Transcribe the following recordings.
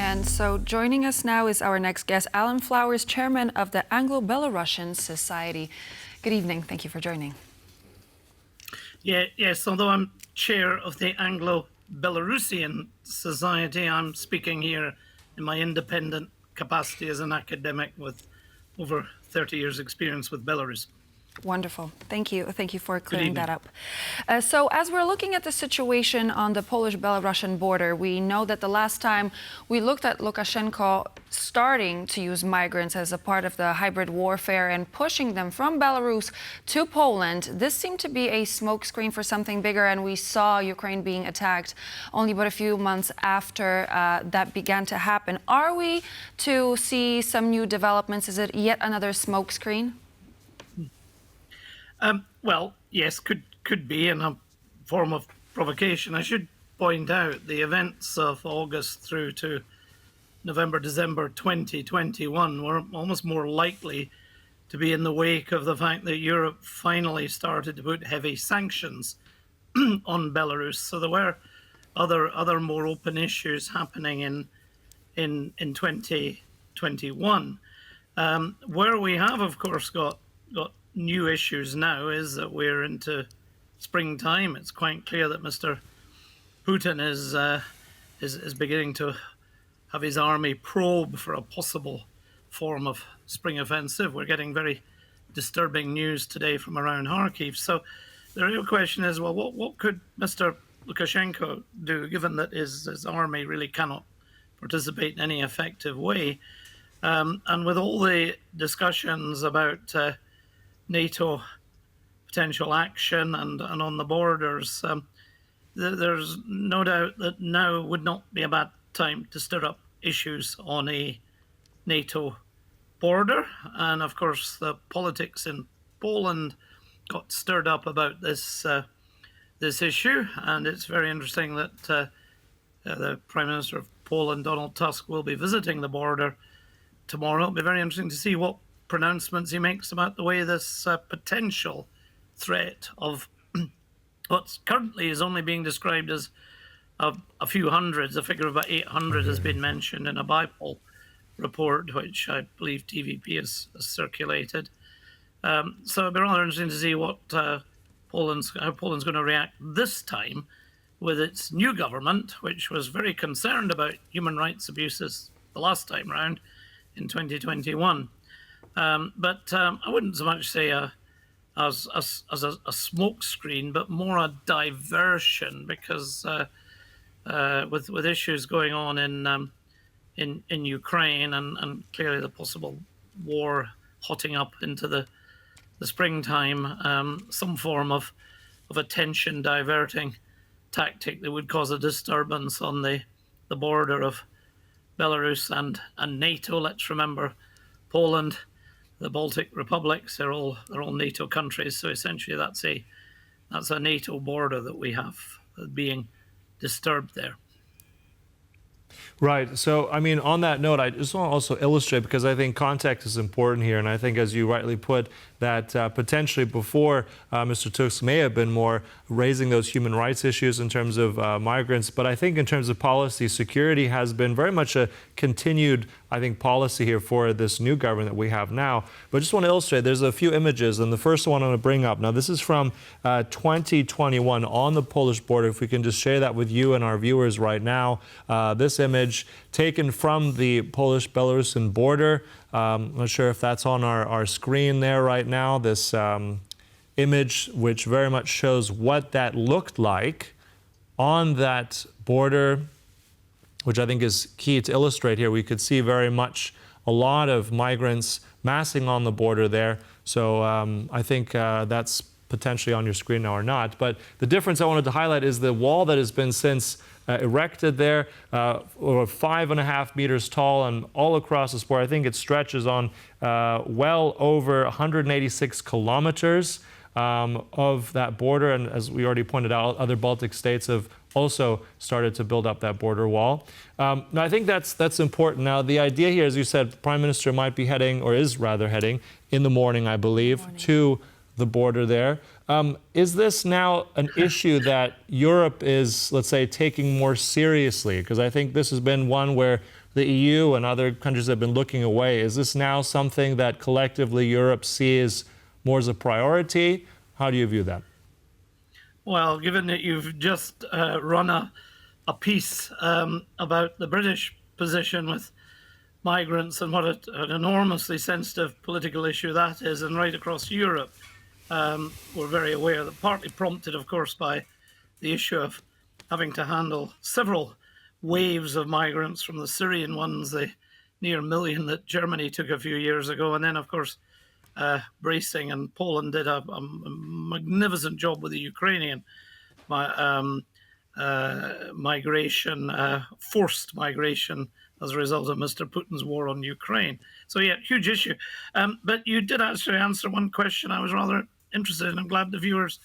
And so joining us now is our next guest, Alan Flowers, chairman of the Anglo-Belarusian Society. Good evening. Thank you for joining. Yes, although I'm chair of the Anglo-Belarusian Society, I'm speaking here in my independent capacity as an academic with over 30 years' experience with Belarus. Wonderful. Thank you. Thank you for clearing that up. So as we're looking at the situation on the Polish-Belarusian border, we know that the last time we looked at Lukashenko starting to use migrants as a part of the hybrid warfare and pushing them from Belarus to Poland, this seemed to be a smokescreen for something bigger, and we saw Ukraine being attacked only but a few months after that began to happen. Are we to see some new developments? Is it yet another smokescreen? Well, yes, could be in a form of provocation. I should point out the events of August through to November, December 2021 were almost more likely to be in the wake of the fact that Europe finally started to put heavy sanctions on Belarus. So there were other more open issues happening in 2021. Where we have, of course, got new issues now is that we're into springtime. It's quite clear that Mr. Putin is beginning to have his army probe for a possible form of spring offensive. We're getting very disturbing news today from around Kharkiv. So the real question is, well, what could Mr. Lukashenko do, given that his army really cannot participate in any effective way? And with all the discussions about NATO potential action and on the borders, there's no doubt that now would not be a bad time to stir up issues on a NATO border. And of course, the politics in Poland got stirred up about this issue. And it's very interesting that the Prime Minister of Poland, Donald Tusk, will be visiting the border tomorrow. It'll be very interesting to see what pronouncements he makes about the way this potential threat of what currently is only being described as a few hundreds. A figure of about 800 has been mentioned in a BIPOL report, which I believe TVP has circulated. So it'll be rather interesting to see what how Poland's going to react this time with its new government, which was very concerned about human rights abuses the last time round in 2021. But I wouldn't so much say as a smoke screen, but more a diversion, because with issues going on in Ukraine and clearly the possible war hotting up into the springtime, some form of a tension diverting tactic that would cause a disturbance on the border of Belarus and NATO. Let's remember, Poland, the Baltic republics, they're all NATO countries. So essentially that's a NATO border that we have being disturbed there. Right. So, I mean, on that note, I just want to also illustrate, because I think context is important here. And I think, as you rightly put, that potentially before Mr. Tusk may have been more raising those human rights issues in terms of migrants. But I think in terms of policy, security has been very much a continued, I think, policy here for this new government that we have now. But I just want to illustrate, there's a few images. And the first one I'm going to bring up, now this is from 2021 on the Polish border. If we can just share that with you and our viewers right now. This image taken from the Polish-Belarusian border. I'm not sure if that's on our screen there right now. This image, which very much shows what that looked like on that border, which I think is key to illustrate here. We could see very much a lot of migrants massing on the border there. So I think that's potentially on your screen now or not. But the difference I wanted to highlight is the wall that has been since erected there, over 5.5 meters tall, and all across this border. I think it stretches on well over 186 kilometers of that border. And as we already pointed out, other Baltic states have also started to build up that border wall. Now, I think that's important. Now, the idea here, as you said, the Prime Minister might be heading, or is rather heading, in the morning, I believe, to the border there. Is this now an issue that Europe is, let's say, taking more seriously? Because I think this has been one where the EU and other countries have been looking away. Is this now something that collectively Europe sees more as a priority? How do you view that? Well, given that you've just run a piece about the British position with migrants and what an enormously sensitive political issue that is, and right across Europe, we're very aware that, partly prompted, of course, by the issue of having to handle several waves of migrants, from the Syrian ones, the near million that Germany took a few years ago, and then, of course, bracing, and Poland did a magnificent job with the Ukrainian migration, forced migration as a result of Mr. Putin's war on Ukraine. So yeah, huge issue. But you did actually answer one question I was rather interested in. I'm glad the viewers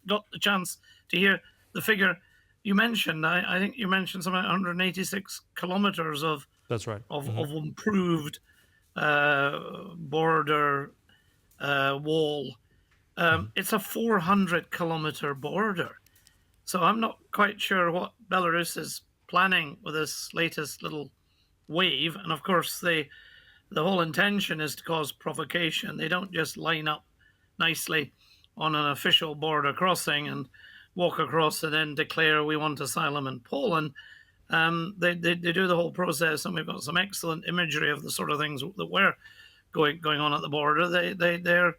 got the chance to hear the figure you mentioned. I think you mentioned something like 186 kilometers of That's right. of improved border wall. It's a 400-kilometer border. So I'm not quite sure what Belarus is planning with this latest little wave. And of course, the whole intention is to cause provocation. They don't just line up nicely on an official border crossing and walk across and then declare we want asylum in Poland. They do the whole process, and we've got some excellent imagery of the sort of things that were going on at the border. They're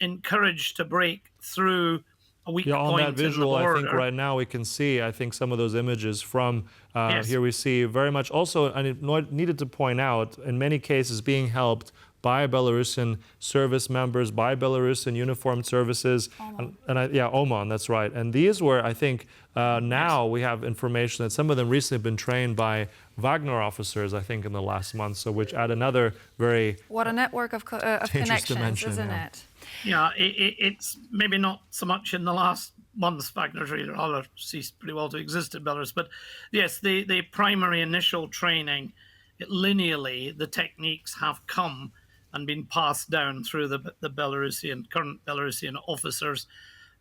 encouraged to break through a weak on point that visual, in the border. I think right now we can see, I think, some of those images from Yes. here we see very much also, and it needed to point out, in many cases being helped by Belarusian service members, by Belarusian uniformed services, Oman, that's right. And these were, I think, now we have information that some of them recently have been trained by Wagner officers, I think, in the last month, so which add another very What a network of connections, dimension, isn't yeah. it? Yeah, it's maybe not so much in the last months. Wagner's rather ceased pretty well to exist in Belarus. But yes, the primary initial training, linearly, the techniques have come and been passed down through the current Belarusian officers.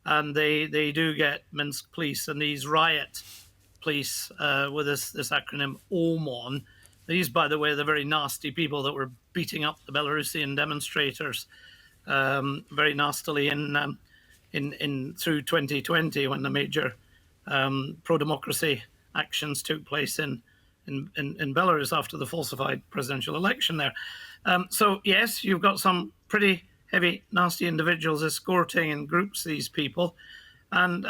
And they do get Minsk police and these riot police with this acronym OMON. These, by the way, are the very nasty people that were beating up the Belarusian demonstrators very nastily in through 2020, when the major pro-democracy actions took place in Belarus after the falsified presidential election there. So yes, you've got some pretty heavy, nasty individuals escorting in groups these people, and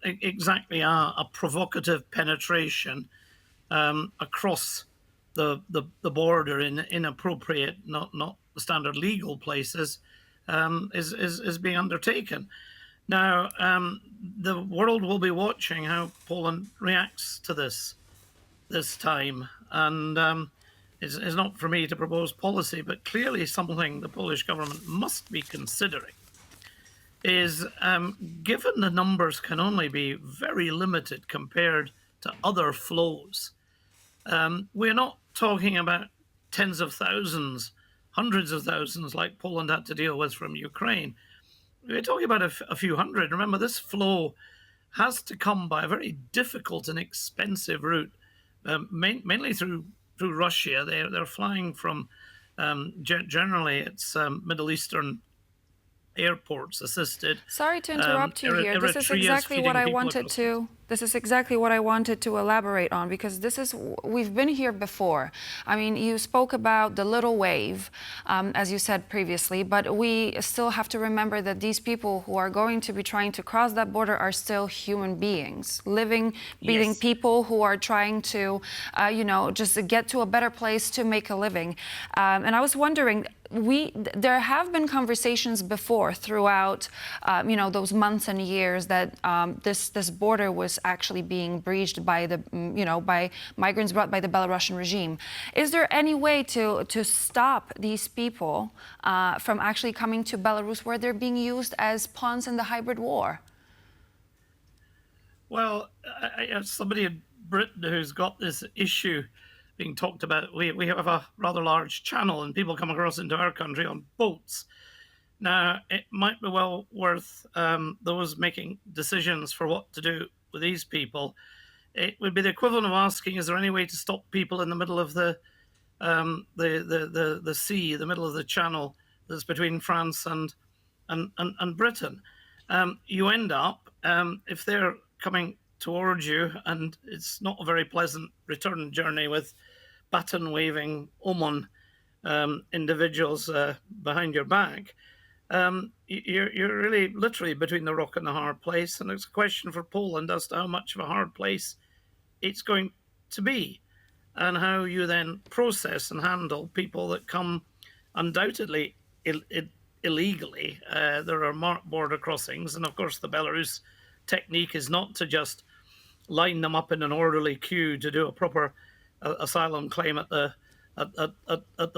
exactly a provocative penetration across the border in inappropriate, not the standard legal places, is being undertaken. Now, the world will be watching how Poland reacts to this time, and it's not for me to propose policy, but clearly something the Polish government must be considering is, given the numbers can only be very limited compared to other flows, we're not talking about tens of thousands, hundreds of thousands like Poland had to deal with from Ukraine. We're talking about a few hundred. Remember, this flow has to come by a very difficult and expensive route, mainly through Russia. They're flying from, generally it's Middle Eastern airports assisted. Sorry to interrupt you here. This is exactly what I wanted to. This is exactly what I wanted to elaborate on, because we've been here before. I mean, you spoke about the little wave, as you said previously, but we still have to remember that these people who are going to be trying to cross that border are still human beings, living, breathing Yes. people who are trying to, just get to a better place to make a living. And I was wondering, there have been conversations before throughout, those months and years that this border was actually being breached by by migrants brought by the Belarusian regime. Is there any way to stop these people from actually coming to Belarus, where they're being used as pawns in the hybrid war? Well, as somebody in Britain who's got this issue being talked about, we have a rather large channel, and people come across into our country on boats. Now, it might be well worth those making decisions for what to do with these people it would be the equivalent of asking, is there any way to stop people in the middle of the sea, the middle of the channel that's between France and Britain? You end up, if they're coming towards you, and it's not a very pleasant return journey with baton-waving OMON individuals behind your back, you're really literally between the rock and the hard place, and it's a question for Poland as to how much of a hard place it's going to be, and how you then process and handle people that come undoubtedly illegally. There are marked border crossings, and of course the Belarus technique is not to just line them up in an orderly queue to do a proper asylum claim at the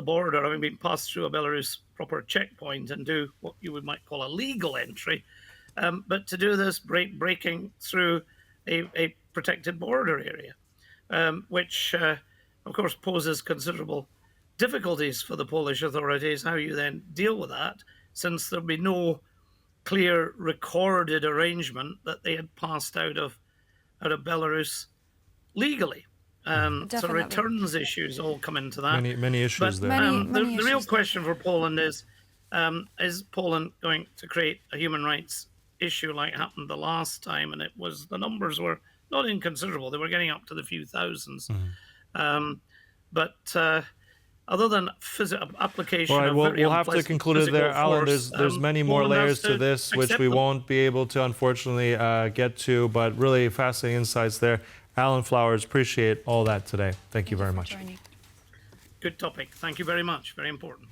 border, having been passed through a Belarus proper checkpoint, and do what you might call a legal entry, but to do this breaking through a protected border area, which of course poses considerable difficulties for the Polish authorities, how you then deal with that, since there'll be no clear recorded arrangement that they had passed out of Belarus legely. So returns issues all come into that. Many issues there. The real question for Poland is Poland going to create a human rights issue like happened the last time? And the numbers were not inconsiderable. They were getting up to the few thousands. Other than application, all right, we'll have to conclude it there, Alan. There's many more layers to this, which we won't be able to, unfortunately, get to, but really fascinating insights there. Alan Flowers, appreciate all that today. Thank you very much. Good topic. Thank you very much. Very important.